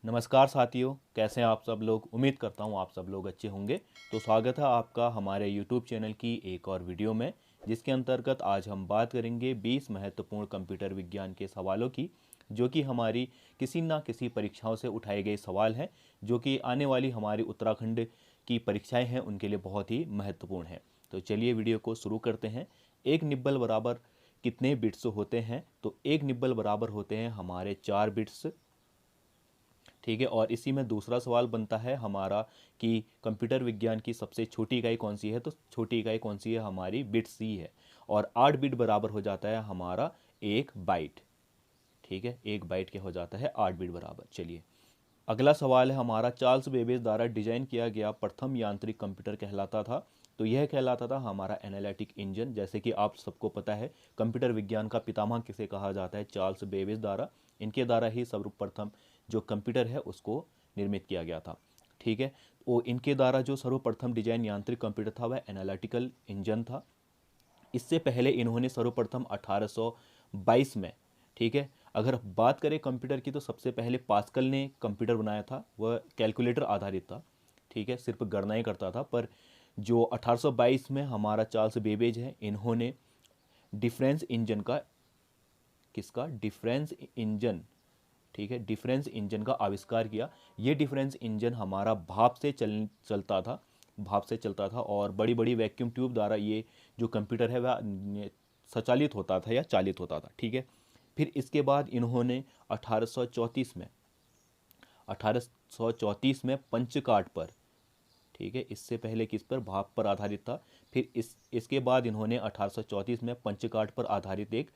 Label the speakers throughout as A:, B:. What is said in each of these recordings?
A: नमस्कार साथियों, कैसे हैं आप सब लोग। उम्मीद करता हूं आप सब लोग अच्छे होंगे। तो स्वागत है आपका हमारे YouTube चैनल की एक और वीडियो में, जिसके अंतर्गत आज हम बात करेंगे 20 महत्वपूर्ण कंप्यूटर विज्ञान के सवालों की, जो कि हमारी किसी ना किसी परीक्षाओं से उठाए गए सवाल हैं, जो कि आने वाली हमारी उत्तराखंड की परीक्षाएं हैं उनके लिए बहुत ही महत्वपूर्ण हैं। तो चलिए वीडियो को शुरू करते हैं। एक निब्बल बराबर कितने बिट्स होते हैं? तो एक निब्बल बराबर होते हैं हमारे 4 बिट्स। ठीक है, और इसी में दूसरा सवाल बनता है हमारा कि कंप्यूटर विज्ञान की सबसे छोटी इकाई कौन सी है? तो छोटी इकाई कौन सी है? हमारी बिट्स ही है। और 8 बिट बराबर हो जाता है हमारा 1 बाइट। ठीक है, 1 बाइट क्या हो जाता है? 8 बिट बराबर। चलिए, अगला सवाल है हमारा, चार्ल्स बेबेज द्वारा डिजाइन किया गया प्रथम यांत्रिक कंप्यूटर कहलाता था? तो यह कहलाता था हमारा एनालिटिक इंजन। जैसे कि आप सबको पता है, कंप्यूटर विज्ञान का पितामह किसे कहा जाता है? चार्ल्स बेबेज द्वारा। इनके द्वारा ही सर्वप्रथम जो कंप्यूटर है उसको निर्मित किया गया था। ठीक है, वो इनके द्वारा जो सर्वप्रथम डिजाइन यांत्रिक कंप्यूटर था वह एनालिटिकल इंजन था। इससे पहले इन्होंने सर्वप्रथम 1822 में, ठीक है, अगर बात करें कंप्यूटर की, तो सबसे पहले पास्कल ने कंप्यूटर बनाया था। वह कैलकुलेटर आधारित था। ठीक है, सिर्फ गणनाएं करता था। पर जो 1822 में हमारा चार्ल्स बेबेज है, इन्होंने डिफरेंस इंजन का, किसका? Difference engine. ठीक है, डिफरेंस इंजन का आविष्कार किया। ये डिफरेंस इंजन हमारा भाप से चलता था। भाप से चलता था और बड़ी बड़ी वैक्यूम ट्यूब द्वारा ये जो कंप्यूटर है वह संचालित होता था या चालित होता था। ठीक है, फिर इसके बाद इन्होंने 1834 में 1834 में पंचकार्ड पर, ठीक है, इससे पहले किस पर? भाप पर आधारित था। फिर इसके बाद इन्होंने 1834 में पंचकार्ड पर आधारित एक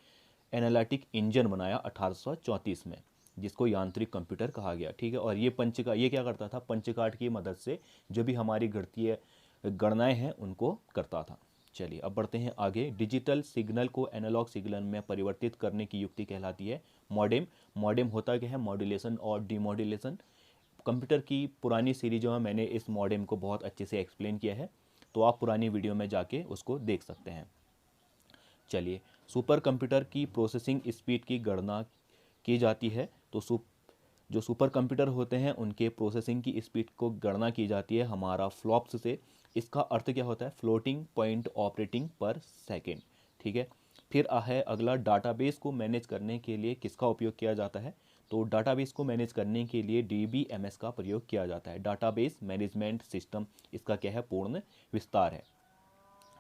A: एनालिटिक इंजन बनाया 1834 में, जिसको यांत्रिक कंप्यूटर कहा गया। ठीक है, और ये क्या करता था? पंचकार्ड की मदद से जो भी हमारी गणितीय गणनाएं हैं उनको करता था। चलिए, अब बढ़ते हैं आगे। डिजिटल सिग्नल को एनालॉग सिग्नल में परिवर्तित करने की युक्ति कहलाती है मॉडेम। मॉडेम होता क्या है? मॉड्यूलेशन और डीमॉड्यूलेशन। कंप्यूटर की पुरानी सीरीजों में मैंने इस मॉडेम को बहुत अच्छे से एक्सप्लेन किया है, तो आप पुरानी वीडियो में जाके उसको देख सकते हैं। चलिए, सुपर कंप्यूटर की प्रोसेसिंग स्पीड की गणना की जाती है। तो जो सुपर कंप्यूटर होते हैं उनके प्रोसेसिंग की स्पीड को गणना की जाती है हमारा फ्लॉप्स से। इसका अर्थ क्या होता है? फ्लोटिंग पॉइंट ऑपरेटिंग पर सेकेंड। ठीक है, फिर है अगला, डाटाबेस को मैनेज करने के लिए किसका उपयोग किया जाता है? तो डाटाबेस को मैनेज करने के लिए DBMS का प्रयोग किया जाता है। डाटाबेस मैनेजमेंट सिस्टम, इसका क्या है? पूर्ण विस्तार है।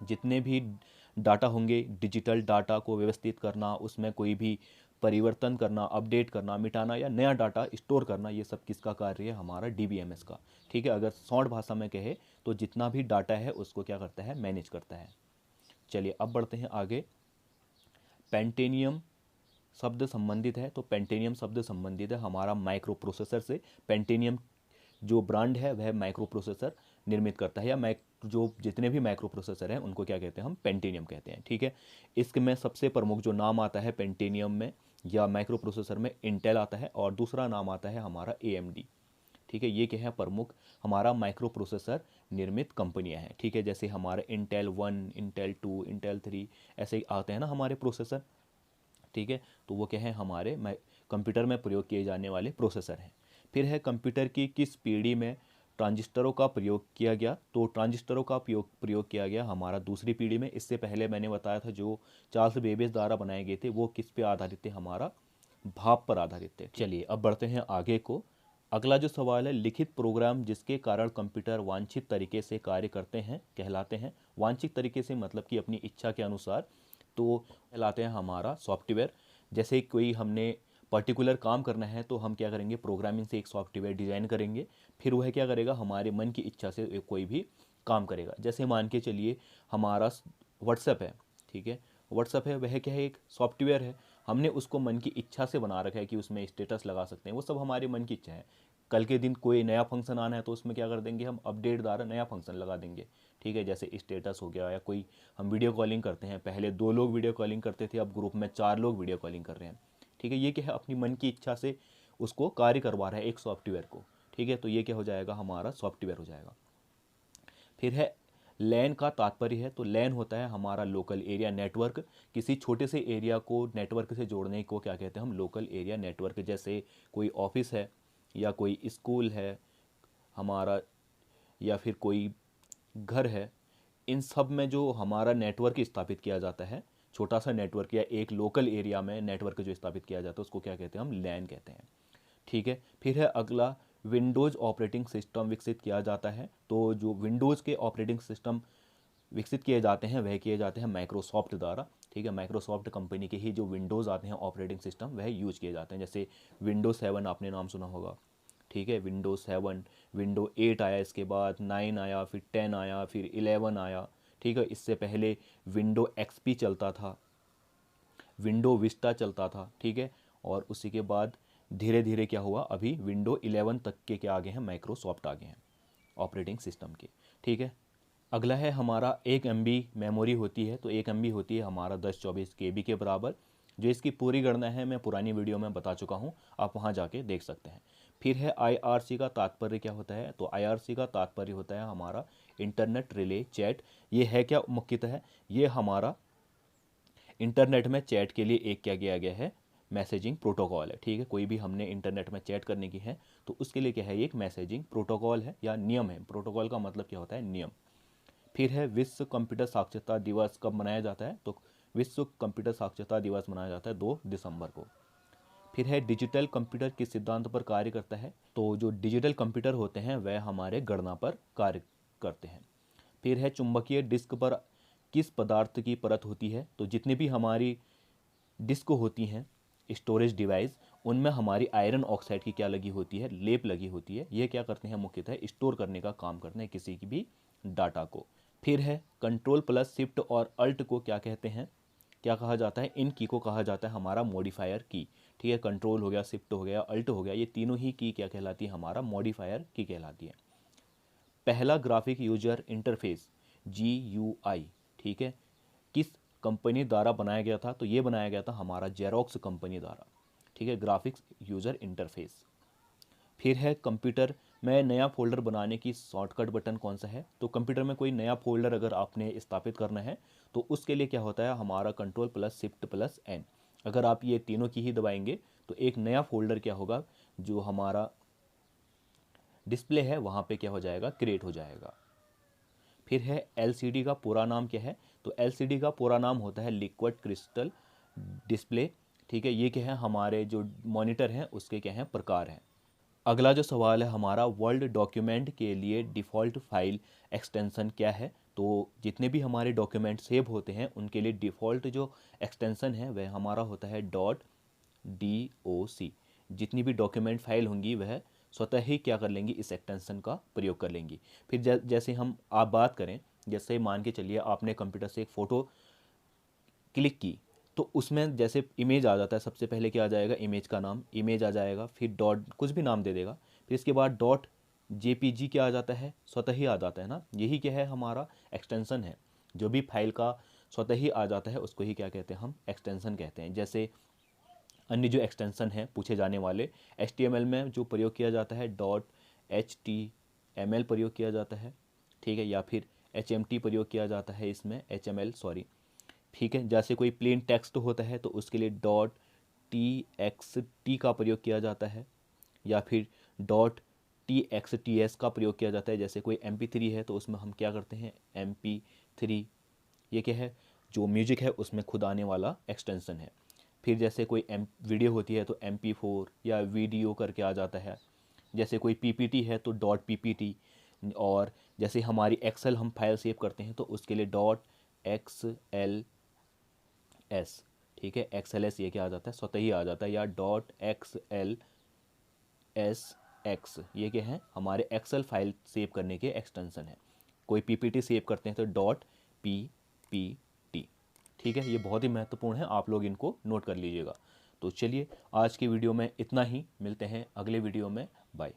A: जितने भी डाटा होंगे, डिजिटल डाटा को व्यवस्थित करना, उसमें कोई भी परिवर्तन करना, अपडेट करना, मिटाना या नया डाटा स्टोर करना, ये सब किसका कार्य है? हमारा DBMS का। ठीक है, अगर शॉर्ट भाषा में कहे तो जितना भी डाटा है उसको क्या करता है? मैनेज करता है। चलिए, अब बढ़ते हैं आगे। पेंटेनियम शब्द संबंधित है, तो पेंटेनियम शब्द संबंधित है हमारा माइक्रो प्रोसेसर से। पेंटेनियम जो ब्रांड है वह माइक्रो प्रोसेसर निर्मित करता है, या जो जितने भी माइक्रो प्रोसेसर हैं उनको क्या कहते हैं? हम पेंटेनियम कहते हैं। ठीक है, इसमें सबसे प्रमुख जो नाम आता है पेंटेनियम में या माइक्रो प्रोसेसर में, इंटेल आता है, और दूसरा नाम आता है हमारा AMD। ठीक है, ये क्या है? प्रमुख हमारा माइक्रो प्रोसेसर निर्मित कंपनियां हैं। ठीक है, जैसे हमारे इंटेल 1, इंटेल 2, इंटेल 3 ऐसे आते हैं ना हमारे प्रोसेसर। ठीक है, तो वो क्या है? हमारे कंप्यूटर में प्रयोग किए जाने वाले प्रोसेसर हैं। फिर है, कंप्यूटर की किस पीढ़ी में ट्रांजिस्टरों का प्रयोग किया गया? तो ट्रांजिस्टरों का प्रयोग किया गया हमारा दूसरी पीढ़ी में। इससे पहले मैंने बताया था जो चार्ल्स बेबेज द्वारा बनाए गए थे वो किस पे आधारित थे? हमारा भाप पर आधारित थे। चलिए, अब बढ़ते हैं आगे को। अगला जो सवाल है, लिखित प्रोग्राम जिसके कारण कंप्यूटर वांछित तरीके से कार्य करते हैं कहलाते हैं? वांछित तरीके से मतलब कि अपनी इच्छा के अनुसार, तो कहलाते हैं हमारा सॉफ्टवेयर। जैसे कोई हमने पर्टिकुलर काम करना है तो हम क्या करेंगे? प्रोग्रामिंग से एक सॉफ्टवेयर डिज़ाइन करेंगे, फिर वह क्या करेगा? हमारे मन की इच्छा से कोई भी काम करेगा। जैसे मान के चलिए हमारा व्हाट्सएप है। ठीक है, व्हाट्सएप है, वह क्या है? एक सॉफ्टवेयर है। हमने उसको मन की इच्छा से बना रखा है कि उसमें स्टेटस लगा सकते हैं, वो सब हमारे मन की इच्छा है। कल के दिन कोई नया फंक्शन आना है तो उसमें क्या कर देंगे? हम अपडेट द्वारा नया फंक्शन लगा देंगे। ठीक है, जैसे स्टेटस हो गया, या कोई हम वीडियो कॉलिंग करते हैं, पहले 2 लोग वीडियो कॉलिंग करते थे, अब ग्रुप में 4 लोग वीडियो कॉलिंग कर रहे हैं। ठीक है, ये क्या है? अपनी मन की इच्छा से उसको कार्य करवा रहा है एक सॉफ्टवेयर को। ठीक है, तो ये क्या हो जाएगा? हमारा सॉफ्टवेयर हो जाएगा। फिर है, लैन का तात्पर्य है, तो लैन होता है हमारा लोकल एरिया नेटवर्क। किसी छोटे से एरिया को नेटवर्क से जोड़ने को क्या कहते हैं? हम लोकल एरिया नेटवर्क। जैसे कोई ऑफिस है, या कोई स्कूल है हमारा, या फिर कोई घर है, इन सब में जो हमारा नेटवर्क स्थापित किया जाता है, छोटा सा नेटवर्क या एक लोकल एरिया में नेटवर्क जो स्थापित किया जाता है उसको क्या कहते हैं, हम लैन कहते हैं। ठीक है, फिर है अगला, विंडोज़ ऑपरेटिंग सिस्टम विकसित किया जाता है। तो जो विंडोज़ के ऑपरेटिंग सिस्टम विकसित किए जाते हैं वह किए जाते हैं माइक्रोसॉफ्ट द्वारा। ठीक है, माइक्रोसॉफ्ट कंपनी के ही जो विंडोज़ आते हैं ऑपरेटिंग सिस्टम वह यूज किए जाते हैं। जैसे विंडोज़ 7 आपने नाम सुना होगा। ठीक है, विंडोज़ 7, विंडो 8 आया, इसके बाद 9 आया, फिर 10 आया, फिर 11 आया। ठीक है, इससे पहले विंडो एक्सपी चलता था, विंडो विस्टा चलता था। ठीक है, और उसी के बाद धीरे धीरे क्या हुआ, अभी विंडो 11 तक के क्या आ गए हैं, माइक्रोसॉफ्ट आ गए हैं ऑपरेटिंग सिस्टम के। ठीक है, अगला है हमारा 1 MB मेमोरी होती है। तो 1 MB होती है हमारा 1024 KB के बराबर। जो इसकी पूरी गणना है मैं पुरानी वीडियो में बता चुका हूँ, आप वहाँ जाके देख सकते हैं। फिर है IRC का तात्पर्य क्या होता है। तो IRC का तात्पर्य होता है हमारा इंटरनेट रिले चैट। ये है क्या मुख्यतः, ये हमारा इंटरनेट में चैट के लिए एक क्या किया गया है, मैसेजिंग प्रोटोकॉल है। ठीक है, कोई भी हमने इंटरनेट में चैट करने की है तो उसके लिए क्या है, ये एक मैसेजिंग प्रोटोकॉल है या नियम है। प्रोटोकॉल का मतलब क्या होता है, नियम। फिर है विश्व कंप्यूटर साक्षरता दिवस कब मनाया जाता है। तो विश्व कंप्यूटर साक्षरता दिवस मनाया जाता है 2 दिसंबर को। फिर है डिजिटल कंप्यूटर किस सिद्धांत पर कार्य करता है। तो जो डिजिटल कंप्यूटर होते हैं वह हमारे गणना पर कार्य करते हैं। फिर है चुंबकीय डिस्क पर किस पदार्थ की परत होती है। तो जितनी भी हमारी डिस्क होती हैं, स्टोरेज डिवाइस, उनमें हमारी आयरन ऑक्साइड की क्या लगी होती है, लेप लगी होती है। ये क्या करते हैं, मुख्यतः स्टोर करने का काम करते हैं किसी की भी डाटा को। फिर है कंट्रोल प्लस शिफ्ट और अल्ट को क्या कहते हैं, क्या कहा जाता है, इन की को कहा जाता है हमारा मॉडिफायर की। ठीक है, कंट्रोल हो गया, शिफ्ट हो गया, अल्ट हो गया, ये तीनों ही की क्या कहलाती है, हमारा मॉडिफायर की कहलाती है। पहला ग्राफिक यूजर इंटरफेस GUI, ठीक है, किस कंपनी द्वारा बनाया गया था। तो ये बनाया गया था हमारा जेरोक्स कंपनी द्वारा। ठीक है, ग्राफिक्स यूजर इंटरफेस। फिर है कंप्यूटर में नया फोल्डर बनाने की शॉर्टकट बटन कौन सा है। तो कंप्यूटर में कोई नया फोल्डर अगर आपने स्थापित करना है तो उसके लिए क्या होता है, हमारा control plus shift plus N. अगर आप ये तीनों की ही दबाएंगे तो एक नया फोल्डर क्या होगा, जो हमारा डिस्प्ले है वहाँ पे क्या हो जाएगा, क्रिएट हो जाएगा। फिर है LCD का पूरा नाम क्या है। तो LCD का पूरा नाम होता है लिक्विड क्रिस्टल डिस्प्ले। ठीक है, ये क्या है, हमारे जो मॉनिटर हैं उसके क्या हैं, प्रकार हैं। अगला जो सवाल है हमारा, वर्ल्ड डॉक्यूमेंट के लिए डिफ़ॉल्ट फाइल एक्सटेंशन क्या है। तो जितने भी हमारे डॉक्यूमेंट सेव होते हैं उनके लिए डिफ़ॉल्ट जो एक्सटेंशन है वह हमारा होता है .doc। जितनी भी डॉक्यूमेंट फाइल होंगी वह स्वतः ही क्या कर लेंगी, इस एक्सटेंशन का प्रयोग कर लेंगी। फिर जैसे हम आप बात करें, जैसे मान के चलिए आपने कंप्यूटर से एक फ़ोटो क्लिक की तो उसमें जैसे इमेज आ जाता है, सबसे पहले क्या आ जाएगा, इमेज का नाम, इमेज आ जाएगा, फिर डॉट कुछ भी नाम दे देगा, फिर इसके बाद .jpg क्या आ जाता है, स्वतः ही आ जाता है ना। यही क्या है, हमारा एक्सटेंशन है। जो भी फाइल का स्वतः ही आ जाता है उसको ही क्या कहते हैं, हम एक्सटेंशन कहते हैं। जैसे अन्य जो एक्सटेंशन हैं पूछे जाने वाले, HTML में जो प्रयोग किया जाता है .html प्रयोग किया जाता है। ठीक है, या फिर HMT प्रयोग किया जाता है इसमें, HML सॉरी। ठीक है, जैसे कोई प्लेन टेक्स्ट होता है तो उसके लिए .txt का प्रयोग किया जाता है, या फिर .txts का प्रयोग किया जाता है। जैसे कोई MP3 है तो उसमें हम क्या करते हैं, MP3। ये क्या है, जो म्यूजिक है उसमें खुद आने वाला एक्सटेंशन है। फिर जैसे कोई वीडियो होती है तो MP4 या वीडियो करके आ जाता है। जैसे कोई PPT है तो .ppt। और जैसे हमारी एक्सेल हम फाइल सेव करते हैं तो उसके लिए .xls। ठीक है, XLS ये क्या आ जाता है, स्वतः ही आ जाता है, या .xlsx ये क्या है, हमारे एक्सेल फाइल सेव करने के एक्सटेंशन है। कोई PPT सेव करते हैं तो .ppt। ठीक है, ये बहुत ही महत्वपूर्ण है, आप लोग इनको नोट कर लीजिएगा। तो चलिए आज की वीडियो में इतना ही, मिलते हैं अगले वीडियो में, बाय।